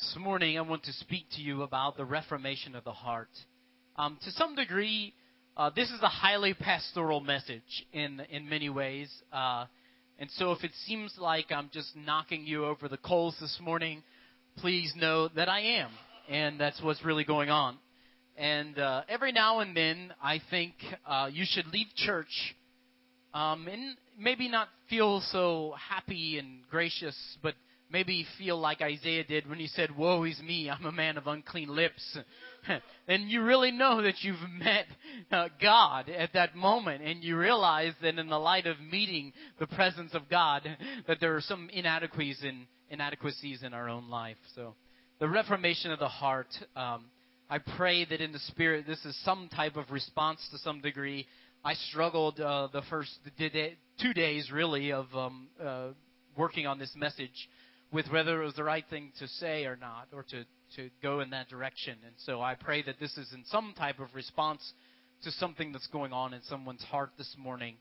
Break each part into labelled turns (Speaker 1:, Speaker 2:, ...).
Speaker 1: This morning, I want to speak to you about the reformation of the heart. To some degree, this is a highly pastoral message in many ways. And so if it seems like I'm just knocking you over the coals this morning, please know that I am. And that's what's really going on. And every now and then, I think you should leave church and maybe not feel so happy and gracious, but maybe feel like Isaiah did when he said, "Woe is me, I'm a man of unclean lips." And you really know that you've met God at that moment, and you realize that in the light of meeting the presence of God, that there are some inadequacies in our own life. So the reformation of the heart, I pray that in the Spirit this is some type of response to some degree. I struggled the first 2 days, really, of working on this message with whether it was the right thing to say or not, or to go in that direction. And so I pray that this is in some type of response to something that's going on in someone's heart this morning,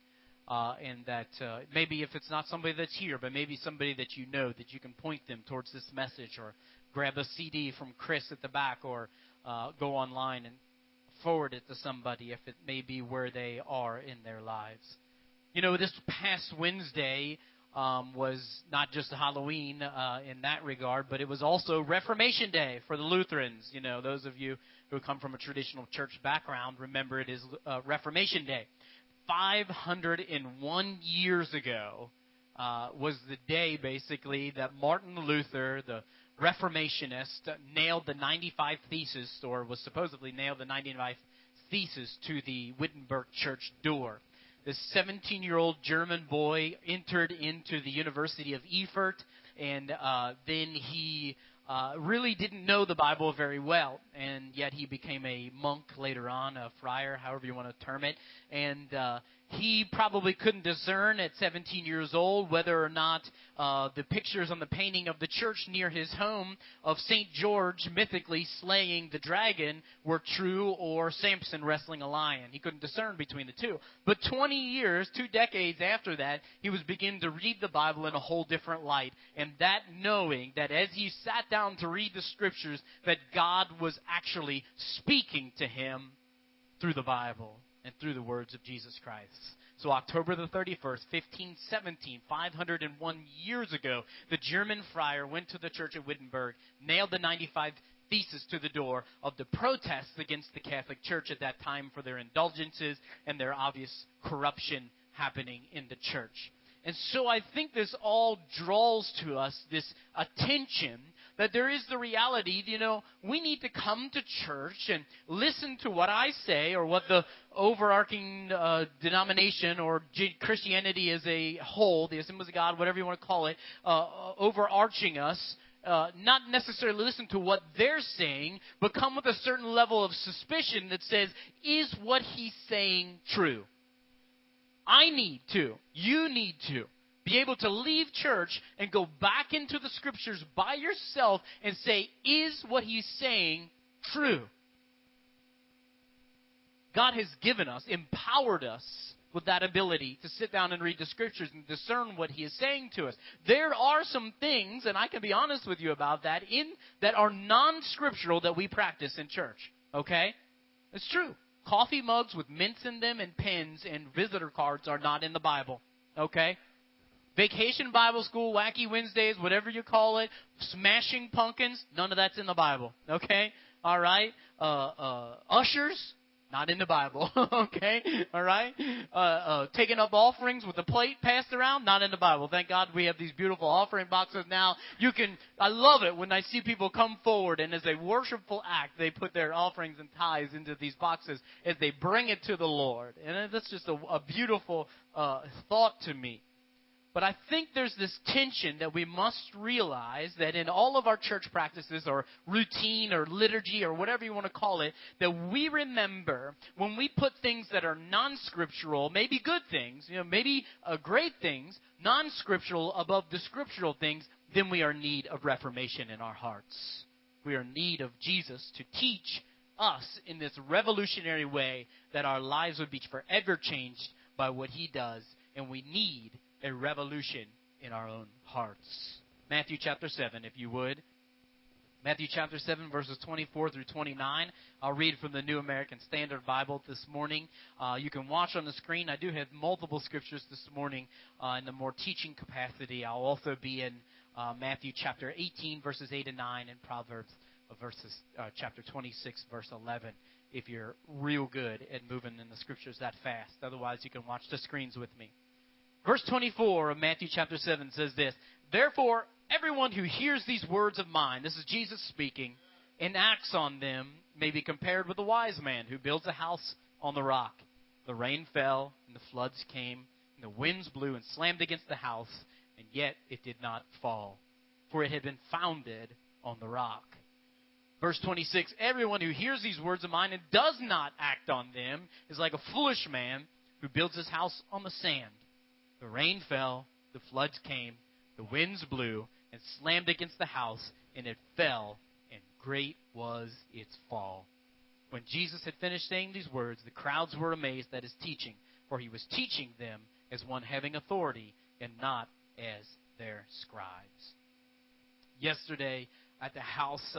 Speaker 1: and that maybe if it's not somebody that's here, but maybe somebody that you know, that you can point them towards this message, or grab a CD from Chris at the back, or go online and forward it to somebody if it may be where they are in their lives. You know, this past Wednesday was not just Halloween in that regard, but it was also Reformation Day for the Lutherans. You know, those of you who come from a traditional church background remember it is Reformation Day. 501 years ago was the day, basically, that Martin Luther, the Reformationist, nailed the 95 Theses, or was supposedly nailed the 95 Theses to the Wittenberg church door. This 17-year-old German boy entered into the University of Erfurt, and then he really didn't know the Bible very well, and yet he became a monk later on, a friar, however you want to term it, and he probably couldn't discern at 17 years old whether or not the pictures on the painting of the church near his home of St. George mythically slaying the dragon were true, or Samson wrestling a lion. He couldn't discern between the two. But 20 years, 2 decades after that, he was beginning to read the Bible in a whole different light. And that knowing that as he sat down to read the Scriptures, that God was actually speaking to him through the Bible and through the words of Jesus Christ. So October the 31st, 1517, 501 years ago, the German friar went to the church at Wittenberg, nailed the 95 Theses to the door of the protests against the Catholic Church at that time for their indulgences and their obvious corruption happening in the church. And so I think this all draws to us this attention that there is the reality, you know, we need to come to church and listen to what I say, or what the overarching denomination or Christianity as a whole, the Assemblies of God, whatever you want to call it, overarching us, not necessarily listen to what they're saying, but come with a certain level of suspicion that says, is what he's saying true? I need to, you need to be able to leave church and go back into the Scriptures by yourself and say, is what he's saying true? God has given us, empowered us with that ability to sit down and read the Scriptures and discern what he is saying to us. There are some things, and I can be honest with you about that, that are non-scriptural that we practice in church. Okay? It's true. Coffee mugs with mints in them and pens and visitor cards are not in the Bible. Okay? Vacation Bible School, Wacky Wednesdays, whatever you call it, smashing pumpkins, none of that's in the Bible. Okay? All right? Ushers, not in the Bible. Okay? All right? Taking up offerings with the plate passed around, not in the Bible. Thank God we have these beautiful offering boxes now. I love it when I see people come forward and as a worshipful act, they put their offerings and tithes into these boxes as they bring it to the Lord. And that's just a beautiful thought to me. But I think there's this tension that we must realize that in all of our church practices, or routine, or liturgy, or whatever you want to call it, that we remember when we put things that are non-scriptural, maybe good things, maybe great things, non-scriptural above the scriptural things, then we are in need of reformation in our hearts. We are in need of Jesus to teach us in this revolutionary way that our lives would be forever changed by what he does, and we need a revolution in our own hearts. Matthew chapter 7, if you would. Matthew chapter 7, verses 24 through 29. I'll read from the New American Standard Bible this morning. You can watch on the screen. I do have multiple scriptures this morning in the more teaching capacity. I'll also be in Matthew chapter 18, verses 8 and 9, and Proverbs chapter 26, verse 11, if you're real good at moving in the scriptures that fast. Otherwise, you can watch the screens with me. Verse 24 of Matthew chapter 7 says this, "Therefore, everyone who hears these words of mine," this is Jesus speaking, "and acts on them may be compared with a wise man who builds a house on the rock. The rain fell, and the floods came, and the winds blew and slammed against the house, and yet it did not fall, for it had been founded on the rock." Verse 26, "Everyone who hears these words of mine and does not act on them is like a foolish man who builds his house on the sand. The rain fell, the floods came, the winds blew and slammed against the house, and it fell, and great was its fall." When Jesus had finished saying these words, the crowds were amazed at his teaching, for he was teaching them as one having authority and not as their scribes. Yesterday at the house,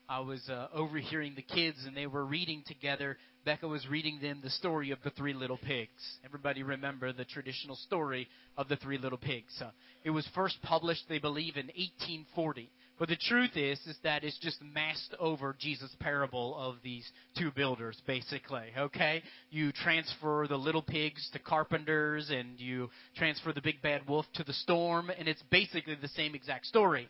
Speaker 1: I was overhearing the kids, and they were reading together. Becca was reading them the story of the three little pigs. Everybody remember the traditional story of the three little pigs. It was first published, they believe, in 1840. But the truth is that it's just masked over Jesus' parable of these two builders, basically, okay? You transfer the little pigs to carpenters, and you transfer the big bad wolf to the storm, and it's basically the same exact story.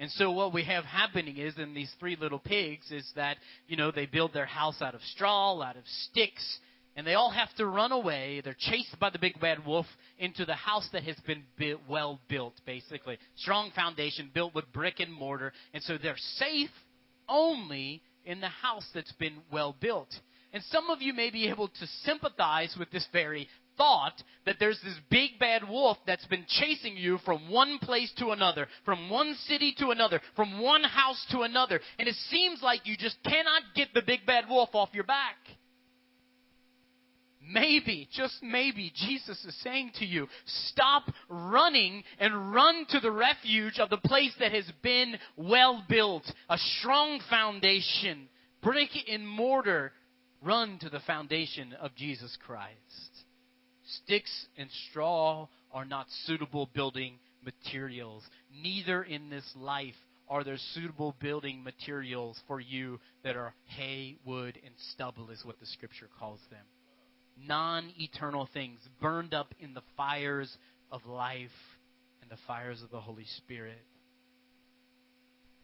Speaker 1: And so what we have happening is, in these three little pigs, is that, they build their house out of straw, out of sticks, and they all have to run away. They're chased by the big bad wolf into the house that has been well built, basically. Strong foundation, built with brick and mortar. And so they're safe only in the house that's been well built. And some of you may be able to sympathize with this very thought that there's this big bad wolf that's been chasing you from one place to another, from one city to another, from one house to another, and it seems like you just cannot get the big bad wolf off your back. Maybe, just maybe, Jesus is saying to you, stop running and run to the refuge of the place that has been well built, a strong foundation, brick and mortar. Run to the foundation of Jesus Christ. Sticks and straw are not suitable building materials. Neither in this life are there suitable building materials for you that are hay, wood, and stubble, is what the Scripture calls them. Non-eternal things burned up in the fires of life and the fires of the Holy Spirit.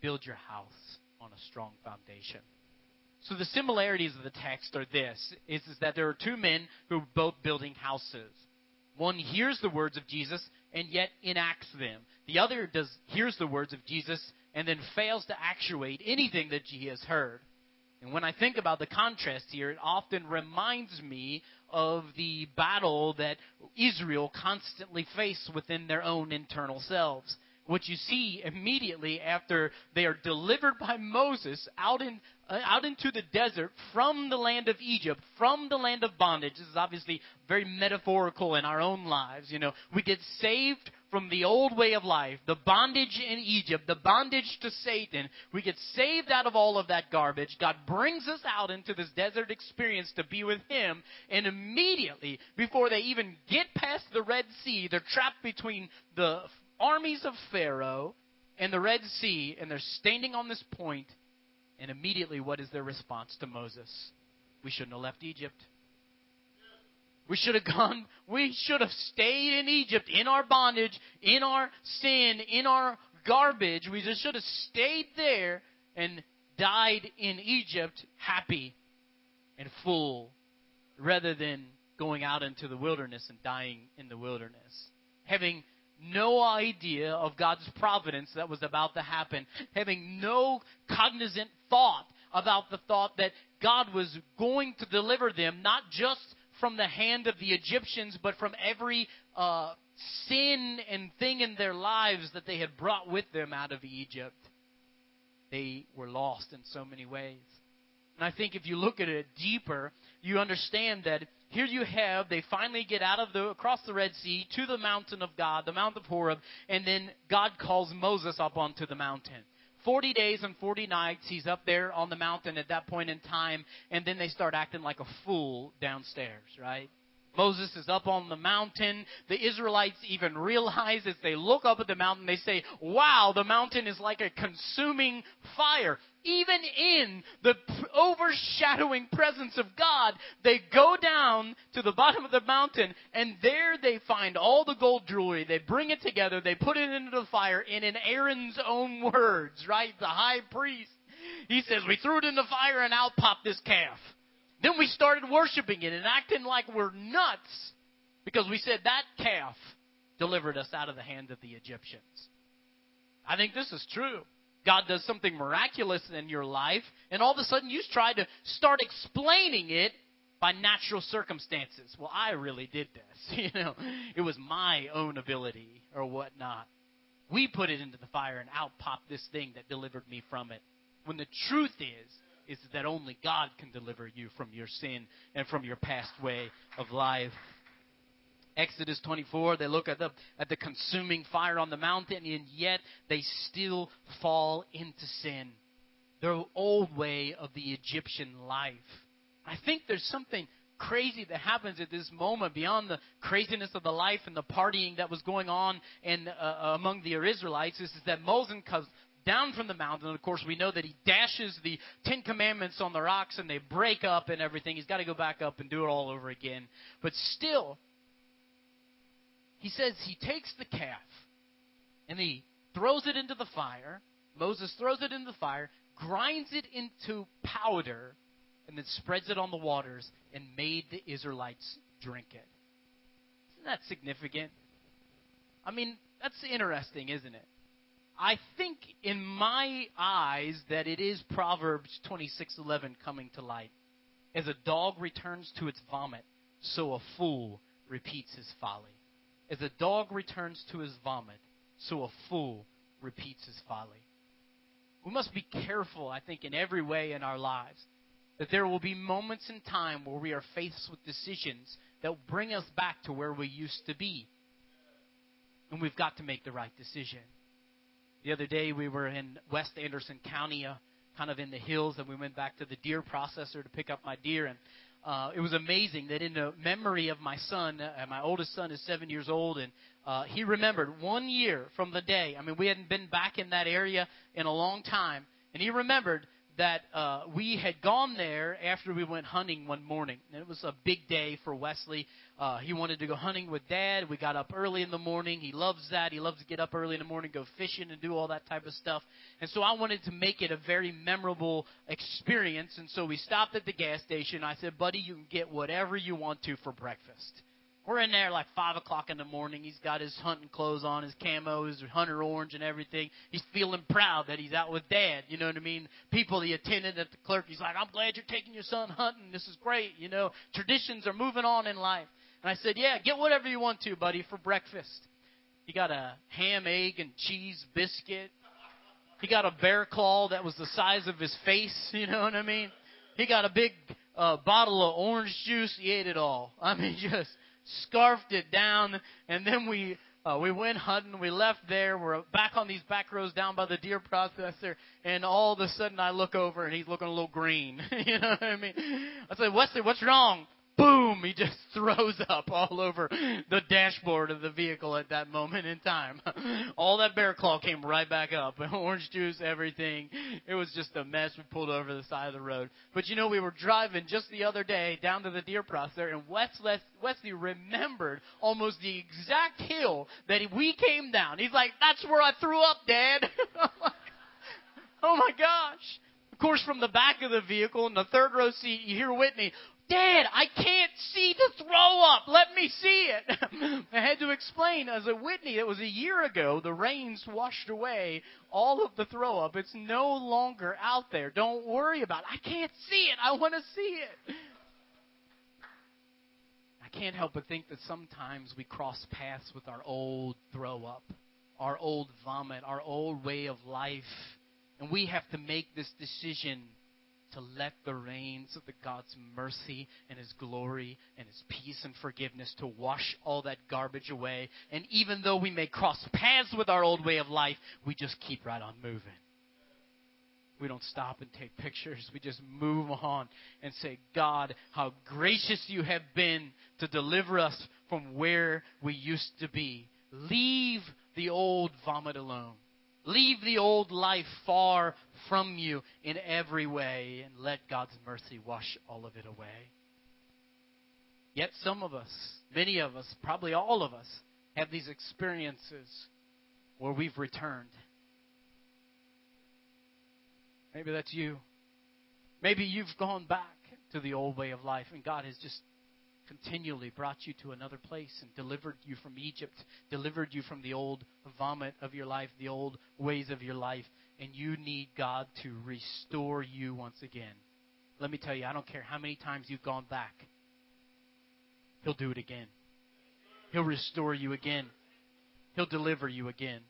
Speaker 1: Build your house on a strong foundation. So the similarities of the text are this, is that there are two men who are both building houses. One hears the words of Jesus and yet enacts them. The other hears the words of Jesus and then fails to actuate anything that he has heard. And when I think about the contrast here, it often reminds me of the battle that Israel constantly face within their own internal selves. What you see immediately after they are delivered by Moses out into the desert from the land of Egypt, from the land of bondage. This is obviously very metaphorical in our own lives. We get saved from the old way of life, the bondage in Egypt, the bondage to Satan. We get saved out of all of that garbage. God brings us out into this desert experience to be with Him, and immediately, before they even get past the Red Sea, they're trapped between the armies of Pharaoh and the Red Sea, and they're standing on this point, and immediately what is their response to Moses? We shouldn't have left Egypt. We should have stayed in Egypt, in our bondage, in our sin, in our garbage. We just should have stayed there and died in Egypt happy and full, rather than going out into the wilderness and dying in the wilderness. Having no idea of God's providence that was about to happen. Having no cognizant thought about the thought that God was going to deliver them, not just from the hand of the Egyptians, but from every sin and thing in their lives that they had brought with them out of Egypt. They were lost in so many ways. And I think if you look at it deeper, you understand that here you have, they finally get across the Red Sea to the mountain of God, the Mount of Horeb, and then God calls Moses up onto the mountain. 40 days and 40 nights, he's up there on the mountain at that point in time, and then they start acting like a fool downstairs, right? Moses is up on the mountain. The Israelites even realize as they look up at the mountain, they say, wow, the mountain is like a consuming fire. Even in the overshadowing presence of God, they go down to the bottom of the mountain, and there they find all the gold jewelry. They bring it together. They put it into the fire, and in Aaron's own words, right, the high priest, he says, we threw it in the fire, and out popped this calf. Then we started worshiping it and acting like we're nuts because we said that calf delivered us out of the hand of the Egyptians. I think this is true. God does something miraculous in your life, and all of a sudden you try to start explaining it by natural circumstances. Well, I really did this. It was my own ability or whatnot. We put it into the fire, and out popped this thing that delivered me from it. When the truth is that only God can deliver you from your sin and from your past way of life. Exodus 24, they look at the consuming fire on the mountain, and yet they still fall into sin. Their old way of the Egyptian life. I think there's something crazy that happens at this moment beyond the craziness of the life and the partying that was going on among the Israelites. Is that Moses comes down from the mountain. And of course, we know that he dashes the 10 Commandments on the rocks and they break up and everything. He's got to go back up and do it all over again. But still, he says he takes the calf and he throws it into the fire. Moses throws it into the fire, grinds it into powder, and then spreads it on the waters and made the Israelites drink it. Isn't that significant? I mean, that's interesting, isn't it? I think in my eyes that it is Proverbs 26:11 coming to light. As a dog returns to its vomit, so a fool repeats his folly. As a dog returns to his vomit, so a fool repeats his folly. We must be careful, I think, in every way in our lives, that there will be moments in time where we are faced with decisions that will bring us back to where we used to be. And we've got to make the right decision. The other day we were in West Anderson County, kind of in the hills, and we went back to the deer processor to pick up my deer. And it was amazing that in the memory of my son, my oldest son is 7 years old, and he remembered 1 year from the day. I mean, we hadn't been back in that area in a long time. And he remembered that we had gone there after we went hunting one morning. And it was a big day for Wesley. He wanted to go hunting with Dad. We got up early in the morning. He loves that. He loves to get up early in the morning, go fishing and do all that type of stuff. And so I wanted to make it a very memorable experience. And so we stopped at the gas station. I said, buddy, you can get whatever you want to for breakfast. We're in there like 5 o'clock in the morning. He's got his hunting clothes on, his camo, his hunter orange and everything. He's feeling proud that he's out with Dad. You know what I mean? People, the attendant at the clerk, he's like, I'm glad you're taking your son hunting. This is great. You know, traditions are moving on in life. And I said, yeah, get whatever you want to, buddy, for breakfast. He got a ham, egg, and cheese biscuit. He got a bear claw that was the size of his face. You know what I mean? He got a big bottle of orange juice. He ate it all. I mean, just scarfed it down, and then we went hunting. We left there. We're back on these back roads down by the deer processor, and all of a sudden I look over, and he's looking a little green. You know what I mean? I said, Wesley, what's wrong? Boom! He just throws up all over the dashboard of the vehicle at that moment in time. All that bear claw came right back up. Orange juice, everything. It was just a mess. We pulled over the side of the road. But you know, we were driving just the other day down to the deer processor, and Wesley remembered almost the exact hill that we came down. He's like, that's where I threw up, Dad. Oh my gosh. Of course, from the back of the vehicle in the third row seat, you hear Whitney, Dad, I can't see the throw up. Let me see it. I had to explain as a Whitney, it was a year ago, the rains washed away all of the throw up. It's no longer out there. Don't worry about it. I can't see it. I want to see it. I can't help but think that sometimes we cross paths with our old throw up, our old vomit, our old way of life. And we have to make this decision to let the rains of the God's mercy and His glory and His peace and forgiveness to wash all that garbage away. And even though we may cross paths with our old way of life, we just keep right on moving. we don't stop and take pictures. We just move on and say, God, how gracious you have been to deliver us from where we used to be. Leave the old vomit alone. Leave the old life far from you in every way, and let God's mercy wash all of it away. Yet some of us, many of us, probably all of us, have these experiences where we've returned. Maybe that's you. Maybe you've gone back to the old way of life, and God has just continually brought you to another place and delivered you from Egypt, delivered you from the old vomit of your life, the old ways of your life, and you need God to restore you once again. Let me tell you, I don't care how many times you've gone back. He'll do it again. He'll restore you again. He'll deliver you again.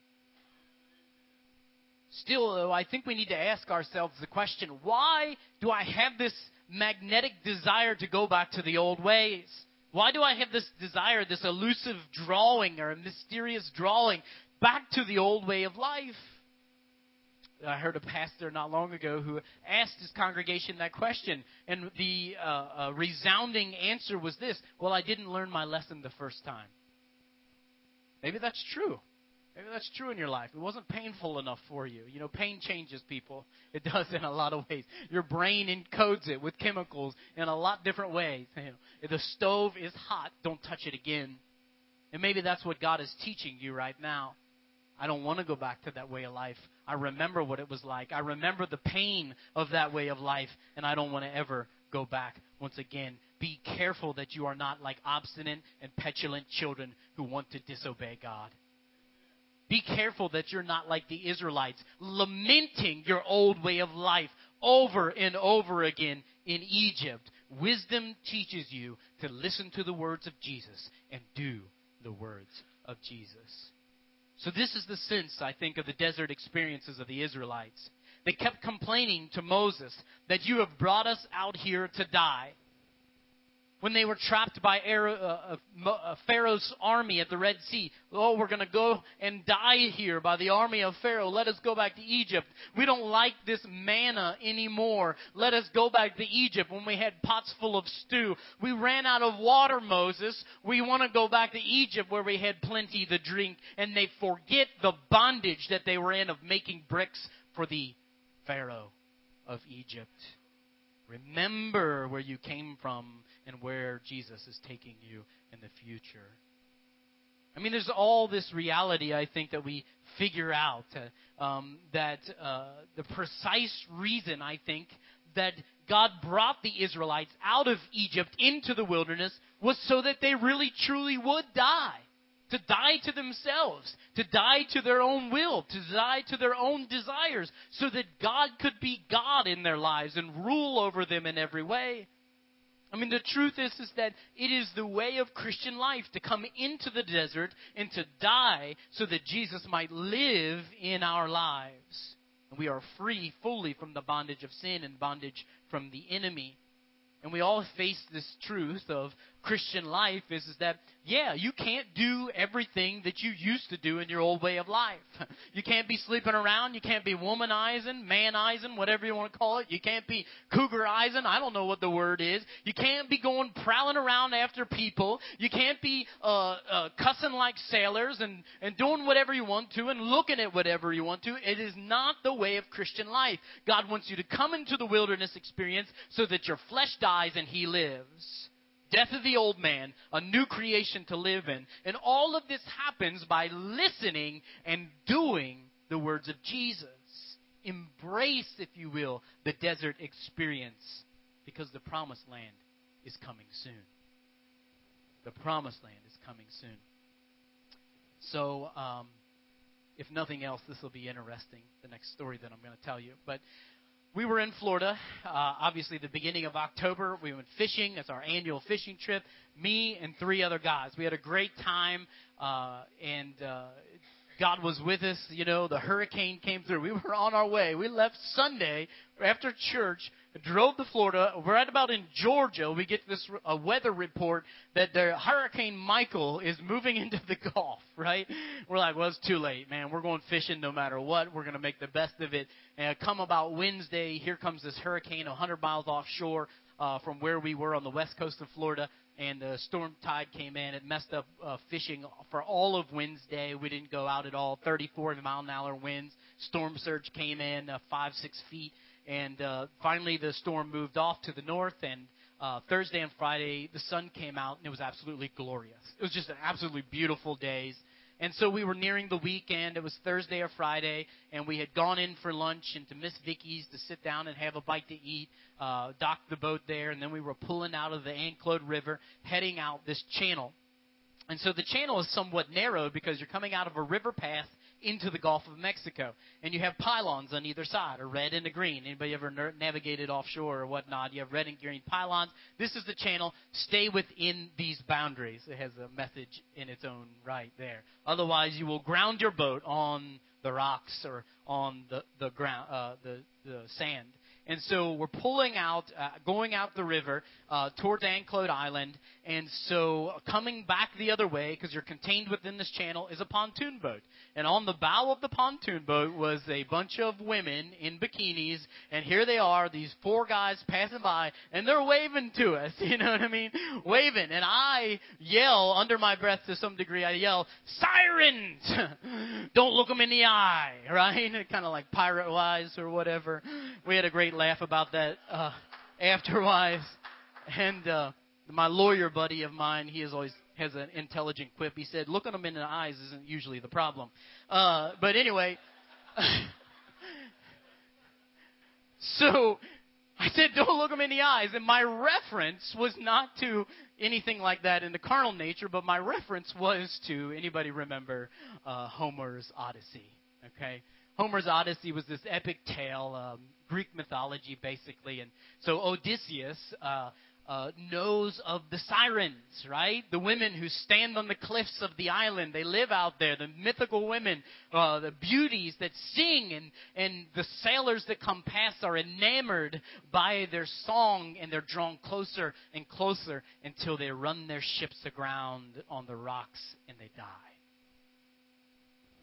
Speaker 1: Still, though, I think we need to ask ourselves the question, why do I have this magnetic desire to go back to the old ways? Why do I have this desire, this elusive drawing or a mysterious drawing back to the old way of life? I heard a pastor not long ago who asked his congregation that question, and the resounding answer was this: well, I didn't learn my lesson the first time. Maybe that's true. Maybe that's true in your life. It wasn't painful enough for you. You know, pain changes people. It does in a lot of ways. Your brain encodes it with chemicals in a lot different ways. You know, if the stove is hot, don't touch it again. And maybe that's what God is teaching you right now. I don't want to go back to that way of life. I remember what it was like. I remember the pain of that way of life, and I don't want to ever go back once again. Be careful that you are not like obstinate and petulant children who want to disobey God. Be careful that you're not like the Israelites, lamenting your old way of life over and over again in Egypt. Wisdom teaches you to listen to the words of Jesus and do the words of Jesus. So this is the sense, I think, of the desert experiences of the Israelites. They kept complaining to Moses that you have brought us out here to die. When they were trapped by Pharaoh's army at the Red Sea, oh, we're going to go and die here by the army of Pharaoh. Let us go back to Egypt. We don't like this manna anymore. Let us go back to Egypt when we had pots full of stew. We ran out of water, Moses. We want to go back to Egypt where we had plenty to drink. And they forget the bondage that they were in of making bricks for the Pharaoh of Egypt. Remember where you came from and where Jesus is taking you in the future. I mean, there's all this reality, I think, that we figure out. The precise reason, I think, that God brought the Israelites out of Egypt into the wilderness was so that they really, truly would die. To die to themselves, to die to their own will, to die to their own desires, so that God could be God in their lives and rule over them in every way. I mean, the truth is that it is the way of Christian life to come into the desert and to die so that Jesus might live in our lives. And we are free fully from the bondage of sin and bondage from the enemy. And we all face this truth of Christian life is that, yeah, you can't do everything that you used to do in your old way of life. You can't be sleeping around. You can't be womanizing, manizing, whatever you want to call it. You can't be cougarizing. I don't know what the word is. You can't be going prowling around after people. You can't be cussing like sailors and doing whatever you want to and looking at whatever you want to. It is not the way of Christian life. God wants you to come into the wilderness experience so that your flesh dies and He lives. Death of the old man, a new creation to live in. And all of this happens by listening and doing the words of Jesus. Embrace, if you will, the desert experience, because the promised land is coming soon. The promised land is coming soon. So, if nothing else, this will be interesting, the next story that I'm going to tell you. But we were in Florida, obviously the beginning of October. We went fishing. It's our annual fishing trip. Me and 3 other guys. We had a great time, and God was with us. The hurricane came through. We were on our way. We left Sunday after church, drove to Florida. We're right about in Georgia. We get this weather report that the Hurricane Michael is moving into the Gulf, right? We're like, well, it's too late, man. We're going fishing no matter what. We're going to make the best of it. And come about Wednesday, here comes this hurricane 100 miles offshore from where we were on the west coast of Florida. And the storm tide came in. It messed up fishing for all of Wednesday. We didn't go out at all. 34-mile-an-hour winds. Storm surge came in 5-6 feet. And finally, the storm moved off to the north. And Thursday and Friday, the sun came out, and it was absolutely glorious. It was just an absolutely beautiful days. And so we were nearing the weekend. It was Thursday or Friday, and we had gone in for lunch into Miss Vicky's to sit down and have a bite to eat, docked the boat there, and then we were pulling out of the Anclote River, heading out this channel. And so the channel is somewhat narrow because you're coming out of a river path into the Gulf of Mexico. And you have pylons on either side, a red and a green. Anybody ever navigated offshore or whatnot? You have red and green pylons. This is the channel. Stay within these boundaries. It has a message in its own right there. Otherwise, you will ground your boat on the rocks or on the ground, the sand. And so we're pulling out, going out the river towards Anclote Island. And so coming back the other way, because you're contained within this channel, is a pontoon boat. And on the bow of the pontoon boat was a bunch of women in bikinis. And here they are, these 4 guys passing by, and they're waving to us. You know what I mean? Waving. And I yell under my breath to some degree. I yell, "Sirens! Don't look them in the eye," right? Kind of like pirate-wise or whatever. We had a great laugh about that afterwards. And my lawyer buddy of mine, he always has an intelligent quip. He said, looking them in the eyes isn't usually the problem. But anyway, so I said, don't look them in the eyes. And my reference was not to anything like that in the carnal nature, but my reference was to, anybody remember Homer's Odyssey? Okay. Homer's Odyssey was this epic tale, Greek mythology, basically. And so Odysseus knows of the sirens, right? The women who stand on the cliffs of the island. They live out there, the mythical women, the beauties that sing, and the sailors that come past are enamored by their song, and they're drawn closer and closer until they run their ships aground on the rocks and they die.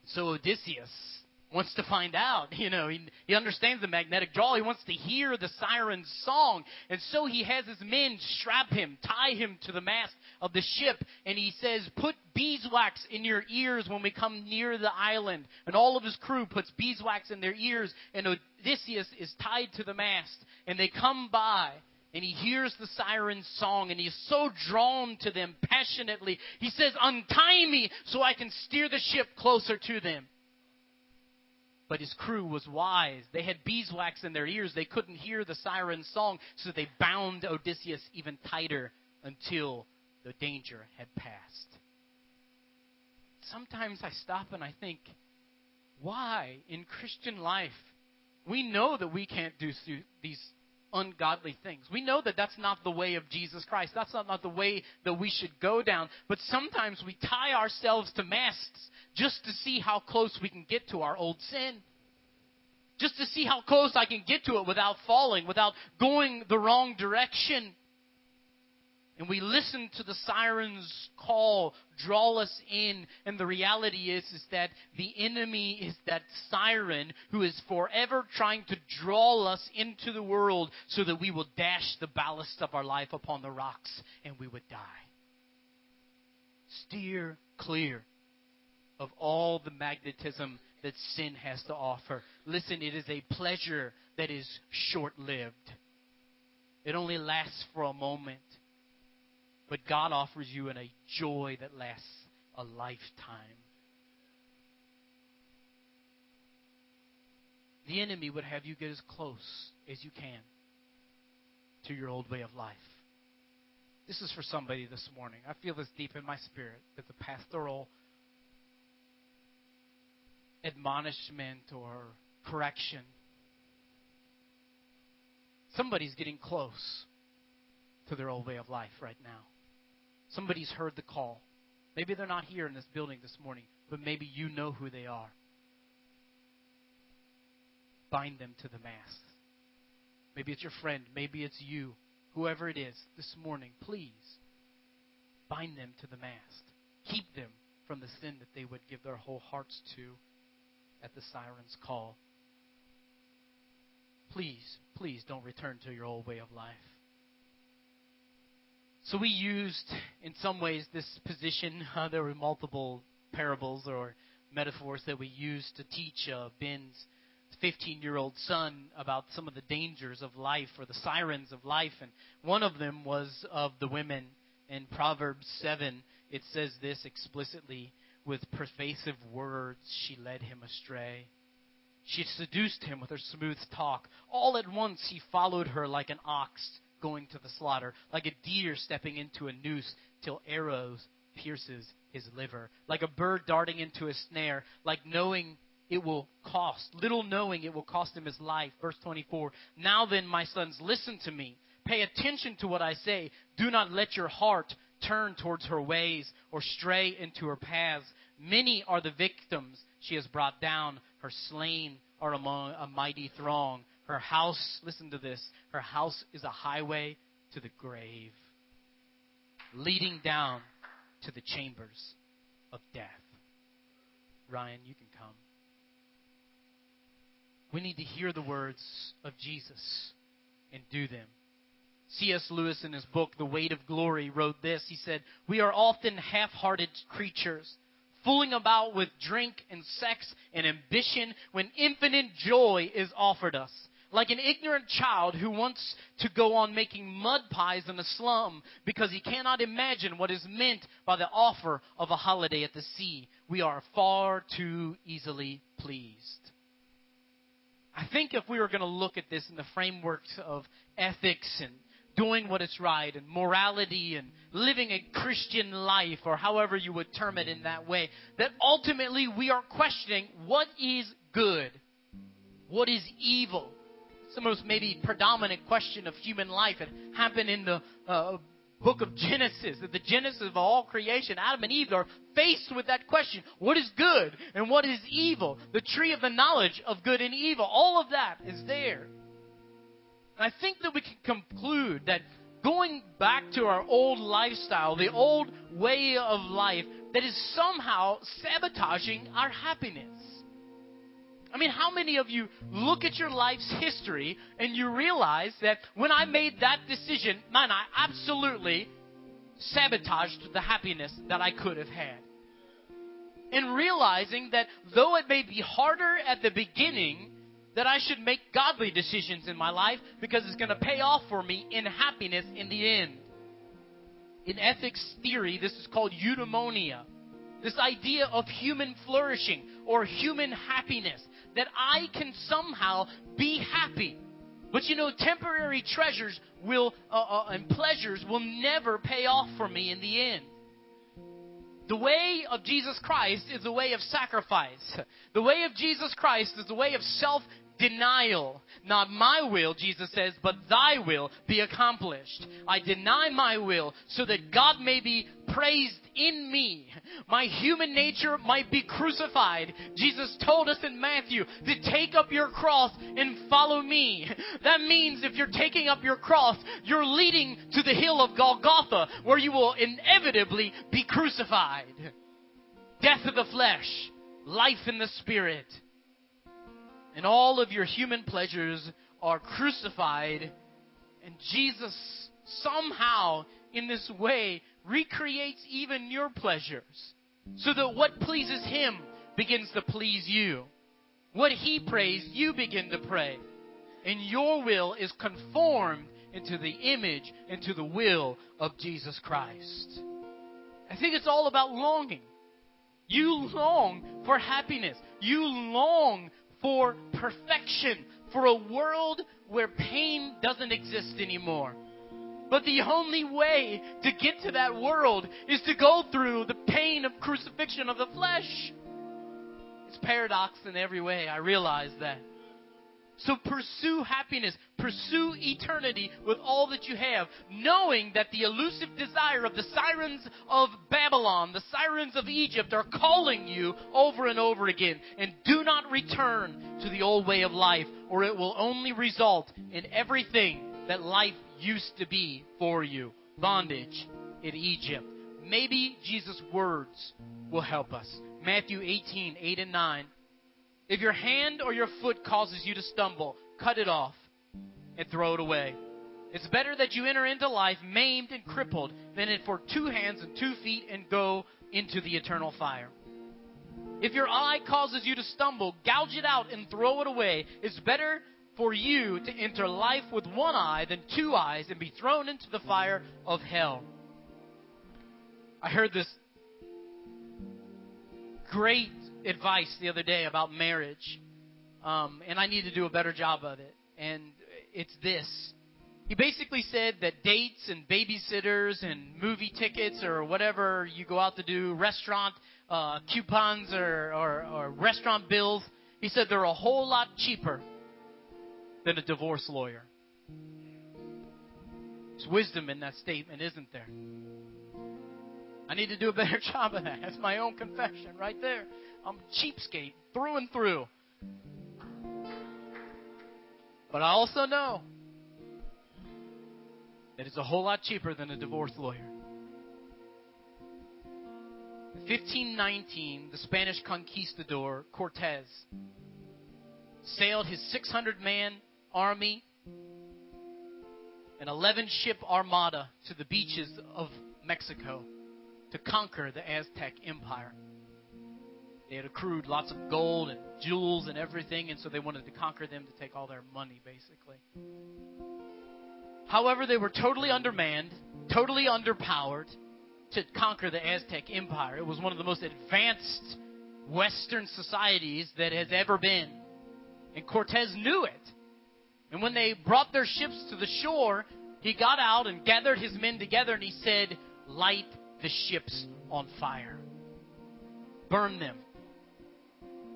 Speaker 1: So Odysseus wants to find out. He understands the magnetic draw. He wants to hear the siren's song. And so he has his men strap him, tie him to the mast of the ship. And he says, put beeswax in your ears when we come near the island. And all of his crew puts beeswax in their ears. And Odysseus is tied to the mast. And they come by. And he hears the siren's song, and he's so drawn to them passionately. He says, untie me so I can steer the ship closer to them. But his crew was wise. They had beeswax in their ears. They couldn't hear the siren's song, so they bound Odysseus even tighter until the danger had passed. Sometimes I stop and I think, why in Christian life? We know that we can't do these ungodly things. We know that that's not the way of Jesus Christ. That's not the way that we should go down. But sometimes we tie ourselves to masts just to see how close we can get to our old sin. Just to see how close I can get to it without falling, without going the wrong direction. And we listen to the siren's call, draw us in. And the reality is that the enemy is that siren who is forever trying to draw us into the world so that we will dash the ballast of our life upon the rocks and we would die. Steer clear of all the magnetism that sin has to offer. Listen, it is a pleasure that is short-lived. It only lasts for a moment. But God offers you a joy that lasts a lifetime. The enemy would have you get as close as you can to your old way of life. This is for somebody this morning. I feel this deep in my spirit that the pastoral admonishment or correction, somebody's getting close to their old way of life right now. Somebody's heard the call. Maybe they're not here in this building this morning, but maybe you know who they are. Bind them to the mast. Maybe it's your friend. Maybe it's you. Whoever it is this morning, please bind them to the mast. Keep them from the sin that they would give their whole hearts to at the siren's call. Please, please don't return to your old way of life. So we used, in some ways, this position. There were multiple parables or metaphors that we used to teach Ben's 15-year-old son about some of the dangers of life or the sirens of life. And one of them was of the women. In Proverbs 7, it says this explicitly, with persuasive words she led him astray. She seduced him with her smooth talk. All at once he followed her like an ox going to the slaughter, like a deer stepping into a noose till arrows pierces his liver, like a bird darting into a snare, like knowing it will cost, little knowing it will cost him his life. Verse 24, now then, my sons, listen to me. Pay attention to what I say. Do not let your heart turn towards her ways or stray into her paths. Many are the victims she has brought down. Her slain are among a mighty throng. Her house, listen to this, her house is a highway to the grave, leading down to the chambers of death. Ryan, you can come. We need to hear the words of Jesus and do them. C.S. Lewis, in his book, The Weight of Glory, wrote this. He said, we are often half-hearted creatures, fooling about with drink and sex and ambition when infinite joy is offered us. Like an ignorant child who wants to go on making mud pies in a slum because he cannot imagine what is meant by the offer of a holiday at the sea. We are far too easily pleased. I think if we were going to look at this in the framework of ethics and doing what is right and morality and living a Christian life, or however you would term it in that way, that ultimately we are questioning what is good, what is evil. It's the most maybe predominant question of human life. It happened in the book of Genesis, at the genesis of all creation. Adam and Eve are faced with that question. What is good and what is evil? The tree of the knowledge of good and evil. All of that is there. And I think that we can conclude that going back to our old lifestyle, the old way of life, that is somehow sabotaging our happiness. I mean, how many of you look at your life's history and you realize that when I made that decision, man, I absolutely sabotaged the happiness that I could have had. And realizing that though it may be harder at the beginning, that I should make godly decisions in my life because it's going to pay off for me in happiness in the end. In ethics theory, this is called eudaimonia. This idea of human flourishing or human happiness. That I can somehow be happy. But you know, temporary treasures and pleasures will never pay off for me in the end. The way of Jesus Christ is a way of sacrifice. The way of Jesus Christ is a way of self-denial. Not my will, Jesus says, but thy will be accomplished. I deny my will so that God may be praised in me. My human nature might be crucified. Jesus told us in Matthew to take up your cross and follow me. That means if you're taking up your cross, you're leading to the hill of Golgotha, where you will inevitably be crucified. Death of the flesh, life in the spirit. And all of your human pleasures are crucified. And Jesus somehow, in this way, recreates even your pleasures. So that what pleases Him begins to please you. What He prays, you begin to pray. And your will is conformed into the image, into the will of Jesus Christ. I think it's all about longing. You long for happiness. You long for perfection, for a world where pain doesn't exist anymore. But the only way to get to that world is to go through the pain of crucifixion of the flesh. It's paradox in every way. I realize that. So pursue happiness, pursue eternity with all that you have, knowing that the elusive desire of the sirens of Babylon, the sirens of Egypt, are calling you over and over again. And do not return to the old way of life, or it will only result in everything that life used to be for you. Bondage in Egypt. Maybe Jesus' words will help us. Matthew 18, 8 and 9. If your hand or your foot causes you to stumble, cut it off and throw it away. It's better that you enter into life maimed and crippled than for 2 hands and 2 feet and go into the eternal fire. If your eye causes you to stumble, gouge it out and throw it away. It's better for you to enter life with 1 eye than 2 eyes and be thrown into the fire of hell. I heard this great advice the other day about marriage, and I need to do a better job of it. And it's this. He basically said that dates and babysitters and movie tickets or whatever you go out to do, restaurant coupons or restaurant bills, he said they're a whole lot cheaper than a divorce lawyer. There's wisdom in that statement, isn't there? I need to do a better job of that. That's my own confession right there. I'm cheapskate through and through. But I also know that it's a whole lot cheaper than a divorce lawyer. In 1519, the Spanish conquistador Cortez sailed his 600-man army and 11-ship armada to the beaches of Mexico to conquer the Aztec Empire. They had accrued lots of gold and jewels and everything, and so they wanted to conquer them to take all their money, basically. However, they were totally undermanned, totally underpowered to conquer the Aztec Empire. It was one of the most advanced Western societies that has ever been. And Cortez knew it. And when they brought their ships to the shore, he got out and gathered his men together and he said, "Light the ships on fire. Burn them.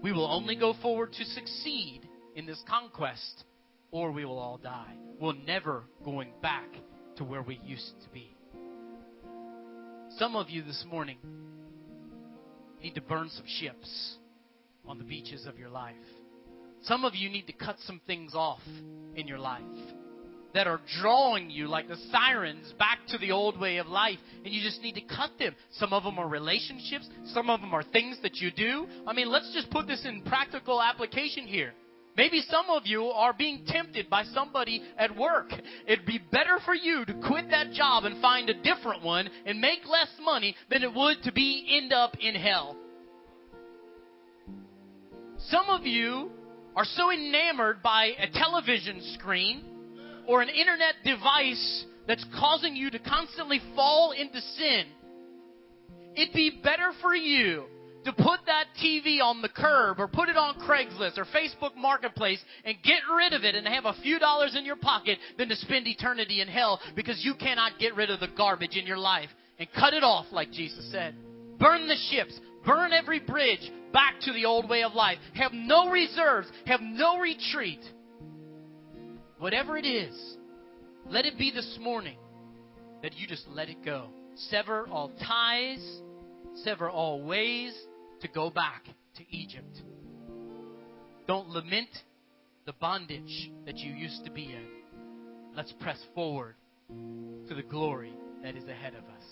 Speaker 1: We will only go forward to succeed in this conquest, or we will all die. We're never going back to where we used to be." Some of you this morning need to burn some ships on the beaches of your life. Some of you need to cut some things off in your life that are drawing you like the sirens back to the old way of life, and you just need to cut them. Some of them are relationships. Some of them are things that you do. I mean, let's just put this in practical application here. Maybe some of you are being tempted by somebody at work. It'd be better for you to quit that job and find a different one and make less money than it would to end up in hell. Some of you are so enamored by a television screen or an internet device that's causing you to constantly fall into sin. It'd be better for you to put that TV on the curb or put it on Craigslist or Facebook Marketplace and get rid of it and have a few dollars in your pocket than to spend eternity in hell because you cannot get rid of the garbage in your life. And cut it off, like Jesus said. Burn the ships. Burn every bridge back to the old way of life. Have no reserves. Have no retreat. Whatever it is, let it be this morning that you just let it go. Sever all ties. Sever all ways to go back to Egypt. Don't lament the bondage that you used to be in. Let's press forward to the glory that is ahead of us.